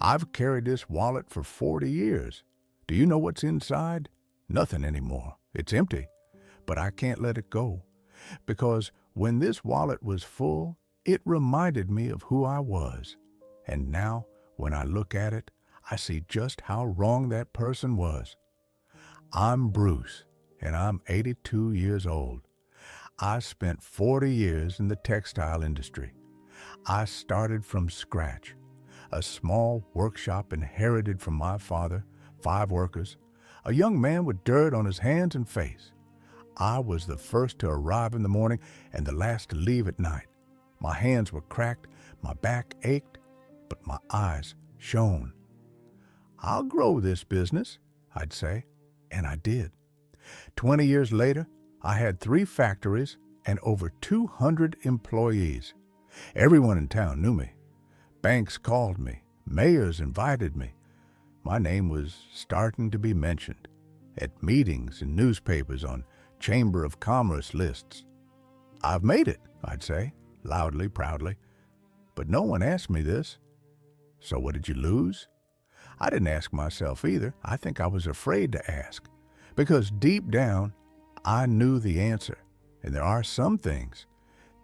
I've carried this wallet for 40 years. Do you know what's inside? Nothing anymore. It's empty. But I can't let it go, because when this wallet was full, it reminded me of who I was. And now, when I look at it, I see just how wrong that person was. I'm Bruce, and I'm 82 years old. I spent 40 years in the textile industry. I started from scratch. A small workshop inherited from my father, 5 workers, a young man with dirt on his hands and face. I was the first to arrive in the morning and the last to leave at night. My hands were cracked, my back ached, but my eyes shone. I'll grow this business, I'd say, and I did. 20 years later, I had 3 factories and over 200 employees. Everyone in town knew me. Banks called me. Mayors invited me. My name was starting to be mentioned at meetings and newspapers, on Chamber of Commerce lists. I've made it, I'd say, loudly, proudly. But no one asked me this. So what did you lose? I didn't ask myself either. I think I was afraid to ask, because deep down, I knew the answer. And there are some things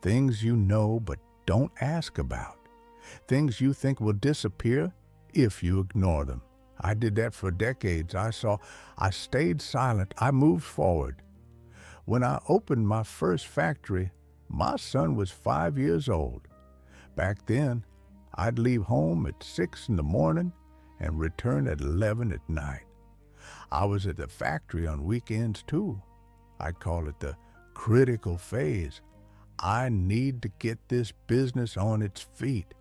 you know but don't ask about, things you think will disappear if you ignore them. I did that for decades. I stayed silent. I moved forward. When I opened my first factory, my son was 5 years old. Back then, I'd leave home at 6 in the morning and return at 11 at night. I was at the factory on weekends too. I'd call it the critical phase. I need to get this business on its feet.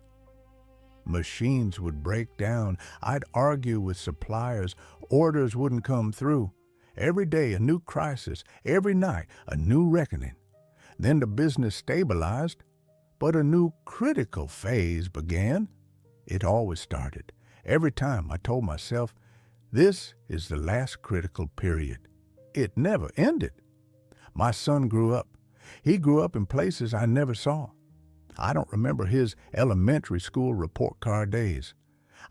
Machines would break down. I'd argue with suppliers. Orders wouldn't come through. Every day a new crisis. Every night a new reckoning. Then the business stabilized, but a new critical phase began. It always started. Every time I told myself, this is the last critical period. It never ended. My son grew up. He grew up in places I never saw. I don't remember his elementary school report card days.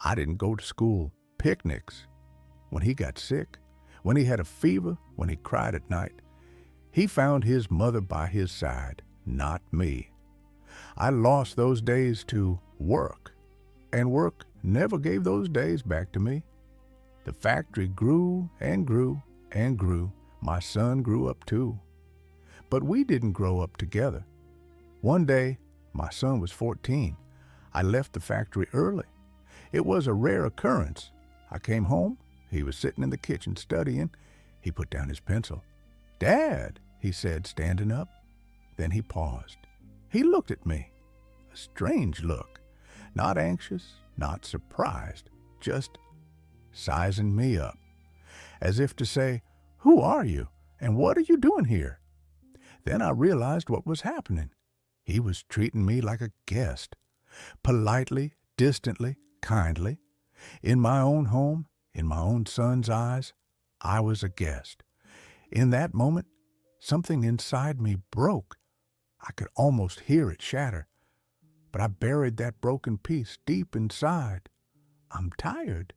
I didn't go to school, picnics. When he got sick, when he had a fever, when he cried at night, he found his mother by his side, not me. I lost those days to work, and work never gave those days back to me. The factory grew and grew and grew. My son grew up too. But we didn't grow up together. One day, my son was 14. I left the factory early. It was a rare occurrence. I came home. He was sitting in the kitchen studying. He put down his pencil. "Dad," he said, standing up. Then he paused. He looked at me. A strange look. Not anxious, not surprised, just sizing me up. As if to say, "Who are you? And what are you doing here?" Then I realized what was happening. He was treating me like a guest. Politely, distantly, kindly. In my own home, in my own son's eyes, I was a guest. In that moment, something inside me broke. I could almost hear it shatter. But I buried that broken piece deep inside. I'm tired.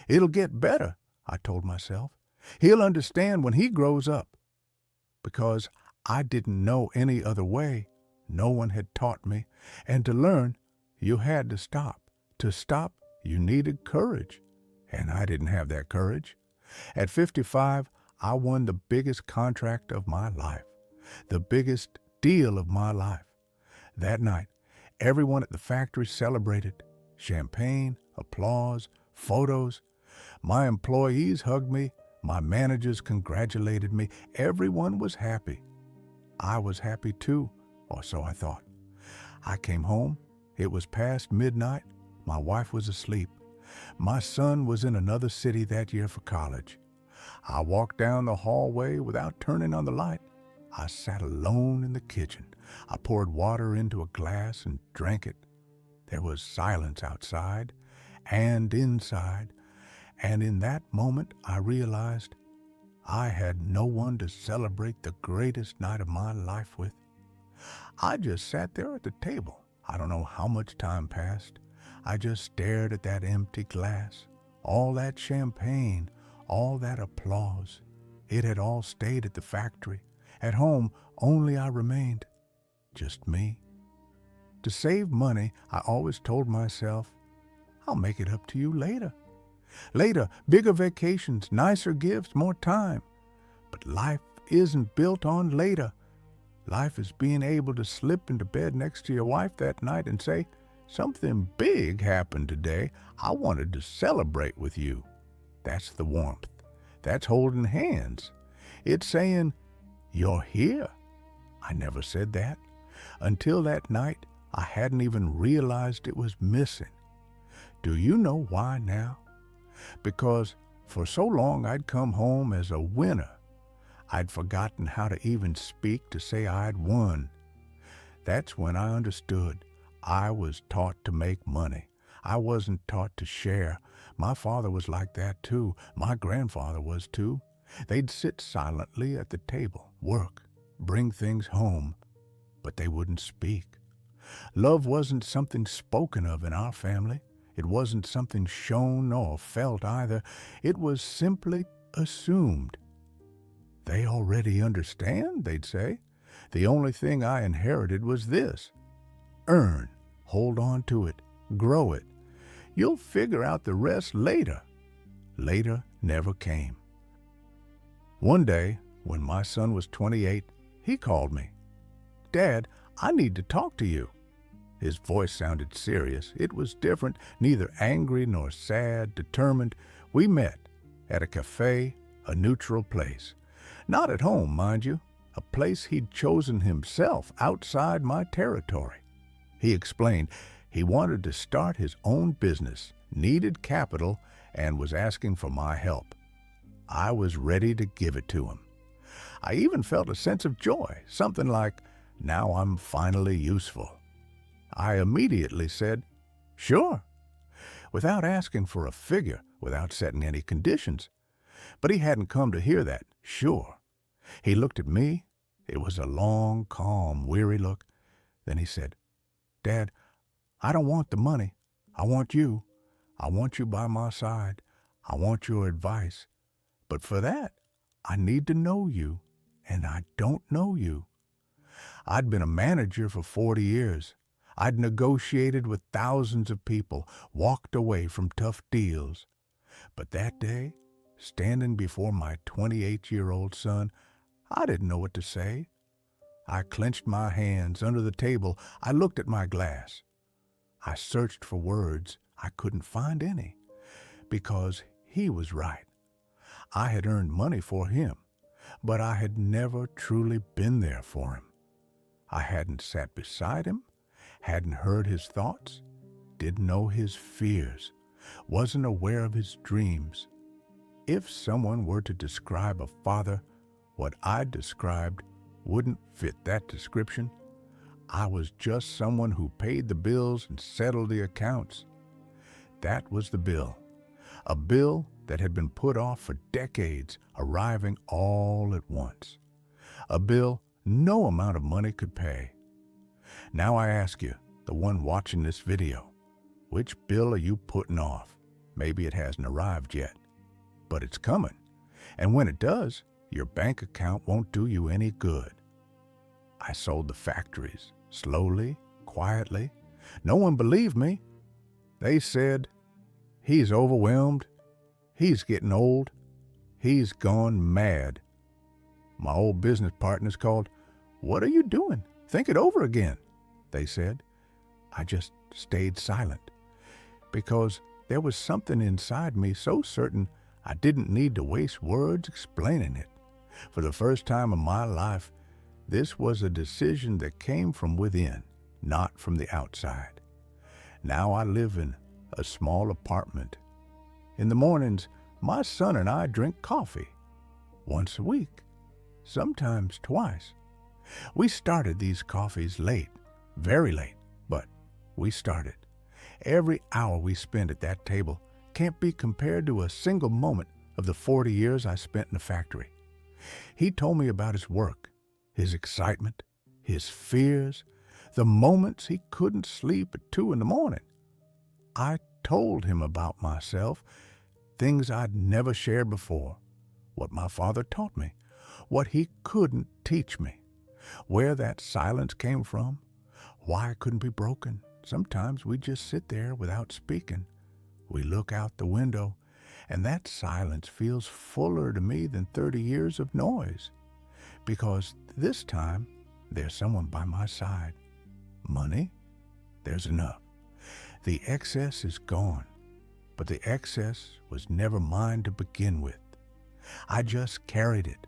It'll get better, I told myself. He'll understand when he grows up. Because I didn't know any other way. No one had taught me. And to learn, you had to stop. To stop, you needed courage. And I didn't have that courage. At 55, I won the biggest contract of my life. The biggest deal of my life. That night, everyone at the factory celebrated. Champagne, applause, photos. My employees hugged me. My managers congratulated me. Everyone was happy. I was happy too, or so I thought. I came home. It was past midnight. My wife was asleep. My son was in another city that year for college. I walked down the hallway without turning on the light. I sat alone in the kitchen. I poured water into a glass and drank it. There was silence outside and inside, and in that moment I realized I had no one to celebrate the greatest night of my life with. I just sat there at the table. I don't know how much time passed. I just stared at that empty glass, all that champagne, all that applause. It had all stayed at the factory. At home, only I remained. Just me. To save money, I always told myself, I'll make it up to you later. Later, bigger vacations, nicer gifts, more time. But life isn't built on later. Life is being able to slip into bed next to your wife that night and say, something big happened today. I wanted to celebrate with you. That's the warmth. That's holding hands. It's saying, you're here. I never said that. Until that night, I hadn't even realized it was missing. Do you know why now? Because for so long I'd come home as a winner. I'd forgotten how to even speak to say I'd won. That's when I understood. I was taught to make money. I wasn't taught to share. My father was like that too. My grandfather was too. They'd sit silently at the table, work, bring things home, but they wouldn't speak. Love wasn't something spoken of in our family. It wasn't something shown or felt either. It was simply assumed. They already understand, they'd say. The only thing I inherited was this. Earn, hold on to it, grow it. You'll figure out the rest later. Later never came. One day, when my son was 28, he called me. Dad, I need to talk to you. His voice sounded serious. It was different, neither angry nor sad, determined. We met at a cafe, a neutral place. Not at home, mind you, a place he'd chosen himself outside my territory. He explained he wanted to start his own business, needed capital, and was asking for my help. I was ready to give it to him. I even felt a sense of joy, something like, now I'm finally useful. I immediately said, sure, without asking for a figure, without setting any conditions. But he hadn't come to hear that, sure. He looked at me. It was a long, calm, weary look. Then he said, Dad, I don't want the money. I want you. I want you by my side. I want your advice. But for that, I need to know you, and I don't know you. I'd been a manager for 40 years. I'd negotiated with thousands of people, walked away from tough deals. But that day, standing before my 28-year-old son, I didn't know what to say. I clenched my hands under the table. I looked at my glass. I searched for words. I couldn't find any, because he was right. I had earned money for him, but I had never truly been there for him. I hadn't sat beside him, hadn't heard his thoughts, didn't know his fears, wasn't aware of his dreams. If someone were to describe a father, what I described wouldn't fit that description. I was just someone who paid the bills and settled the accounts. That was the bill, a bill that had been put off for decades, arriving all at once. A bill no amount of money could pay. Now I ask you, the one watching this video, which bill are you putting off? Maybe it hasn't arrived yet, but it's coming. And when it does, your bank account won't do you any good. I sold the factories, slowly, quietly. No one believed me. They said, he's overwhelmed. He's getting old. He's gone mad. My old business partners called, what are you doing? Think it over again, they said. I just stayed silent because there was something inside me so certain I didn't need to waste words explaining it. For the first time in my life, this was a decision that came from within, not from the outside. Now I live in a small apartment. In the mornings, my son and I drink coffee once a week, sometimes twice. We started these coffees late, very late, but we started. Every hour we spend at that table can't be compared to a single moment of the 40 years I spent in the factory. He told me about his work, his excitement, his fears, the moments he couldn't sleep at 2 in the morning. I told him about myself, things I'd never shared before, what my father taught me, what he couldn't teach me, where that silence came from, why it couldn't be broken. Sometimes we just sit there without speaking. We look out the window, and that silence feels fuller to me than 30 years of noise, because this time there's someone by my side. Money? There's enough. The excess is gone, but the excess was never mine to begin with. I just carried it.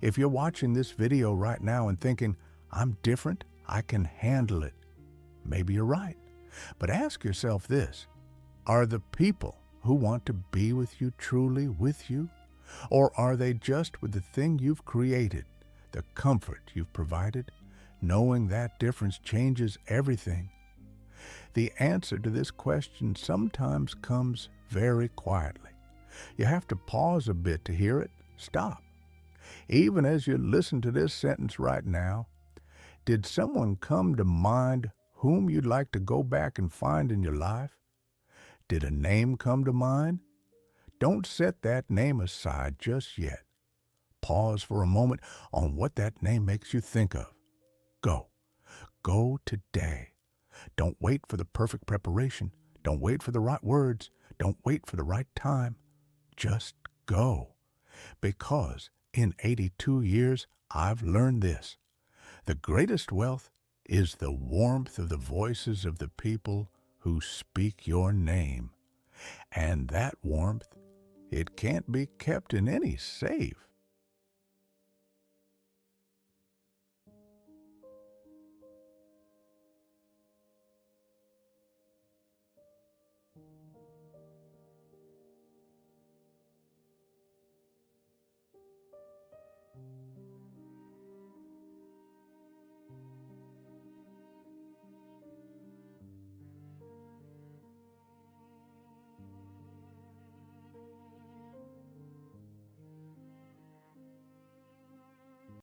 If you're watching this video right now and thinking, I'm different, I can handle it, maybe you're right. But ask yourself this: are the people who want to be with you truly with you? Or are they just with the thing you've created, the comfort you've provided? Knowing that difference changes everything. The answer to this question sometimes comes very quietly. You have to pause a bit to hear it. Stop. Even as you listen to this sentence right now, did someone come to mind whom you'd like to go back and find in your life? Did a name come to mind? Don't set that name aside just yet. Pause for a moment on what that name makes you think of. Go. Go today. Don't wait for the perfect preparation. Don't wait for the right words. Don't wait for the right time. Just go. Because in 82 years, I've learned this: the greatest wealth is the warmth of the voices of the people who speak your name. And that warmth, it can't be kept in any safe.